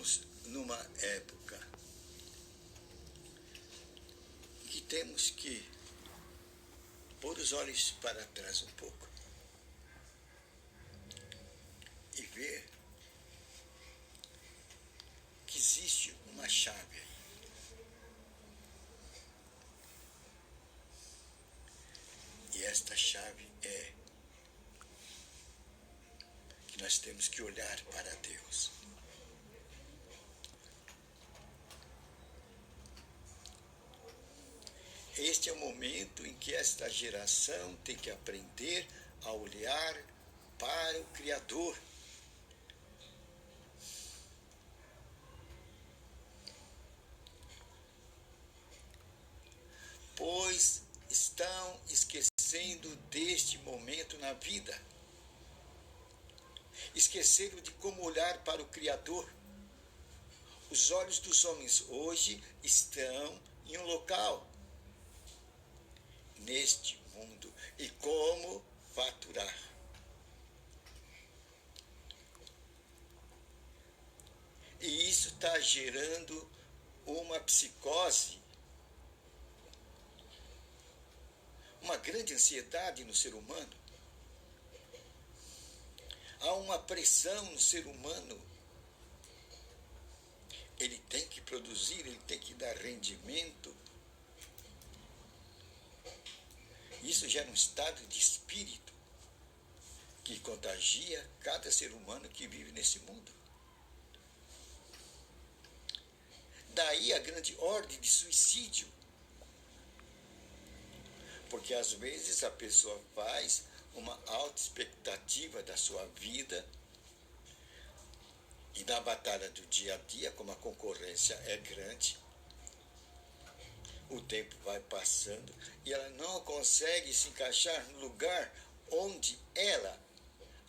estamos numa época que temos que pôr os olhos para trás um pouco e ver que existe uma chave aí. E esta chave é que nós temos que olhar para Deus. Este é o momento em que esta geração tem que aprender a olhar para o Criador. Pois estão esquecendo deste momento na vida. Esqueceram de como olhar para o Criador. Os olhos dos homens hoje estão em um local, neste mundo, e como faturar. E isso está gerando uma psicose, uma grande ansiedade no ser humano. Há uma pressão no ser humano. Ele tem que produzir, ele tem que dar rendimento. Isso gera um estado de espírito que contagia cada ser humano que vive nesse mundo. Daí a grande ordem de suicídio. Porque às vezes a pessoa faz uma alta expectativa da sua vida e na batalha do dia a dia, como a concorrência é grande, o tempo vai passando e ela não consegue se encaixar no lugar onde ela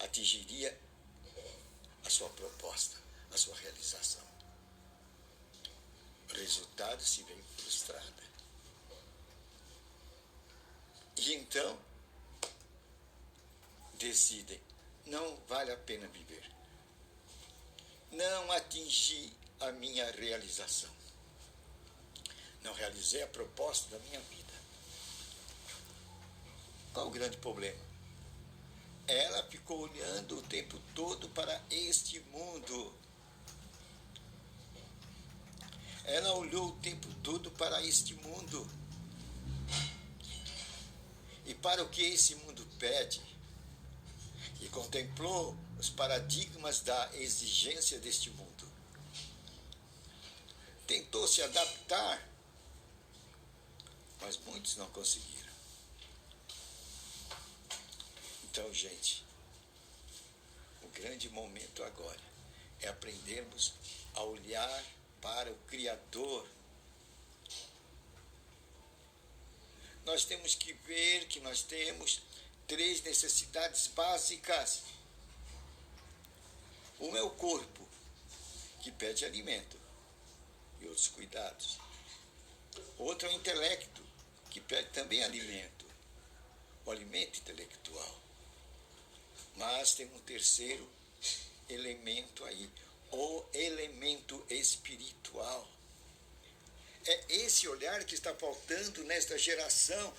atingiria a sua proposta, a sua realização. O resultado se vê frustrada. E então decidem, não vale a pena viver. Não atingi a minha realização. Não realizei a proposta da minha vida. Qual o grande problema? Ela ficou olhando o tempo todo para este mundo. Ela olhou o tempo todo para este mundo. E para o que esse mundo pede, e contemplou os paradigmas da exigência deste mundo. Tentou se adaptar, mas muitos não conseguiram. Então, gente, o grande momento agora é aprendermos a olhar para o Criador. Nós temos que ver que nós temos 3 necessidades básicas. Uma é o corpo, que pede alimento e outros cuidados. Outro é o intelecto, que pede também alimento, o alimento intelectual. Mas tem um terceiro elemento aí, o elemento espiritual. É esse olhar que está faltando nesta geração,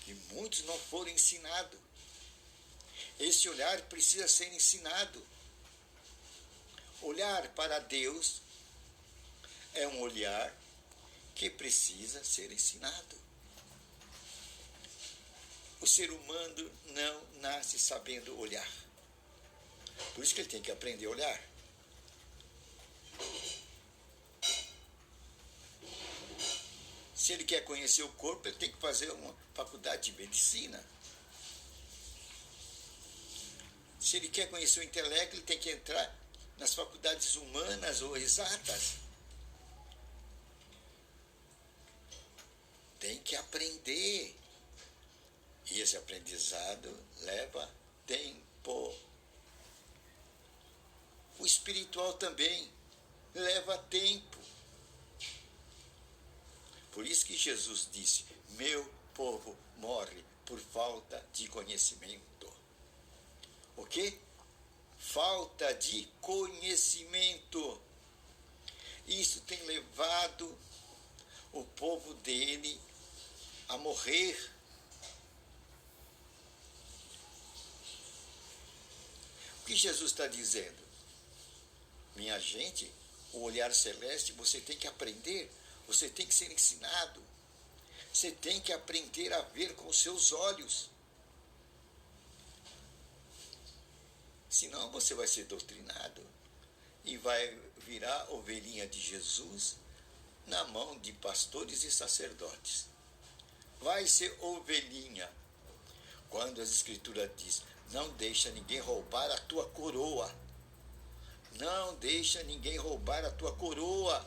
que muitos não foram ensinados. Esse olhar precisa ser ensinado. Olhar para Deus é um olhar que precisa ser ensinado. O ser humano não nasce sabendo olhar. Por isso que ele tem que aprender a olhar. Se ele quer conhecer o corpo, ele tem que fazer uma faculdade de medicina. Se ele quer conhecer o intelecto, ele tem que entrar nas faculdades humanas ou exatas. Tem que aprender. E esse aprendizado leva tempo. O espiritual também leva tempo. Por isso que Jesus disse, meu povo morre por falta de conhecimento. O quê? Falta de conhecimento. Isso tem levado o povo dele a morrer. O que Jesus está dizendo? Minha gente, o olhar celeste você tem que aprender, você tem que ser ensinado, você tem que aprender a ver com os seus olhos. Senão você vai ser doutrinado e vai virar ovelhinha de Jesus na mão de pastores e sacerdotes. Vai ser ovelhinha. Quando as escrituras diz, não deixa ninguém roubar a tua coroa. Não deixa ninguém roubar a tua coroa.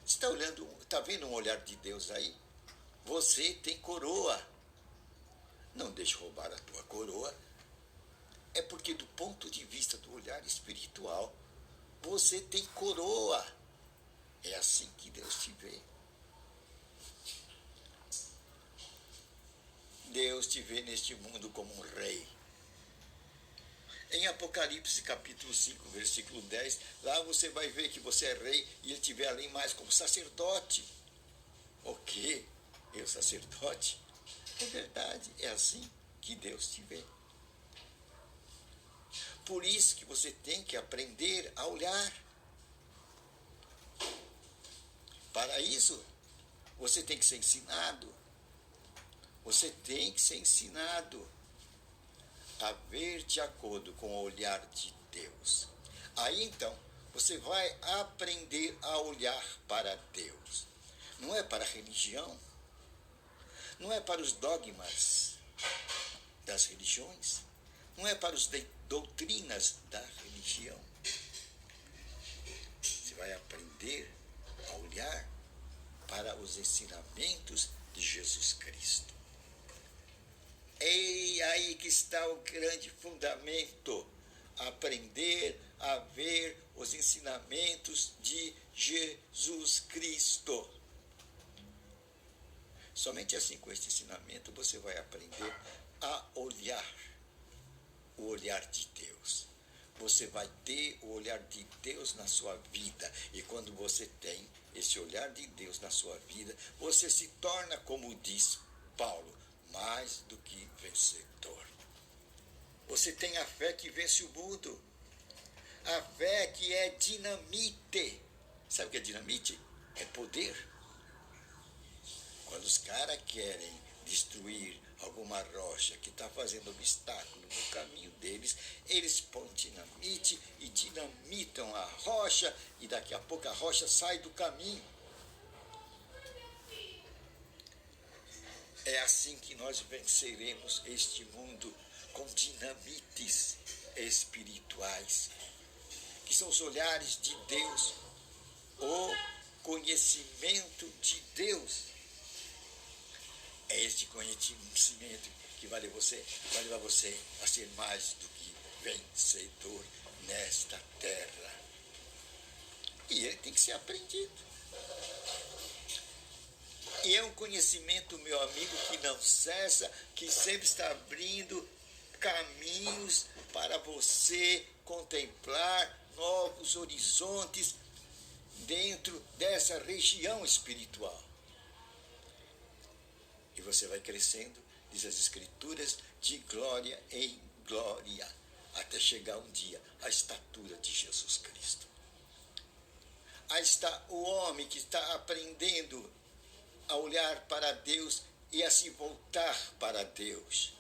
Você está olhando, está vendo um olhar de Deus aí? Você tem coroa. Não deixe roubar a tua coroa. É porque do ponto de vista do olhar espiritual, você tem coroa. É assim que Deus te vê. Deus te vê neste mundo como um rei. Em Apocalipse capítulo 5, versículo 10, lá você vai ver que você é rei e ele te vê além mais como sacerdote. O quê? Eu sacerdote? É verdade, é assim que Deus te vê. Por isso que você tem que aprender a olhar. Para isso, você tem que ser ensinado. Você tem que ser ensinado a ver de acordo com o olhar de Deus. Aí então, você vai aprender a olhar para Deus. Não é para a religião, não é para os dogmas das religiões, não é para as doutrinas da religião. Você vai aprender a olhar para os ensinamentos de Jesus Cristo. E aí que está o grande fundamento, aprender a ver os ensinamentos de Jesus Cristo. Somente assim, com este ensinamento, você vai aprender a olhar o olhar de Deus. Você vai ter o olhar de Deus na sua vida. E quando você tem esse olhar de Deus na sua vida, você se torna, como diz Paulo, mais do que vencedor. Você tem a fé que vence o mundo. A fé que é dinamite. Sabe o que é dinamite? É poder. Quando os caras querem destruir alguma rocha que está fazendo obstáculo no caminho deles, eles põem dinamite e dinamitam a rocha e daqui a pouco a rocha sai do caminho. É assim que nós venceremos este mundo, com dinamites espirituais, que são os olhares de Deus, o conhecimento de Deus. É este conhecimento que vai levar você a ser mais do que vencedor nesta terra. E ele tem que ser aprendido. E é um conhecimento, meu amigo, que não cessa, que sempre está abrindo caminhos para você contemplar novos horizontes dentro dessa região espiritual. E você vai crescendo, diz as Escrituras, de glória em glória, até chegar um dia à estatura de Jesus Cristo. Aí está o homem que está aprendendo a olhar para Deus e a se voltar para Deus.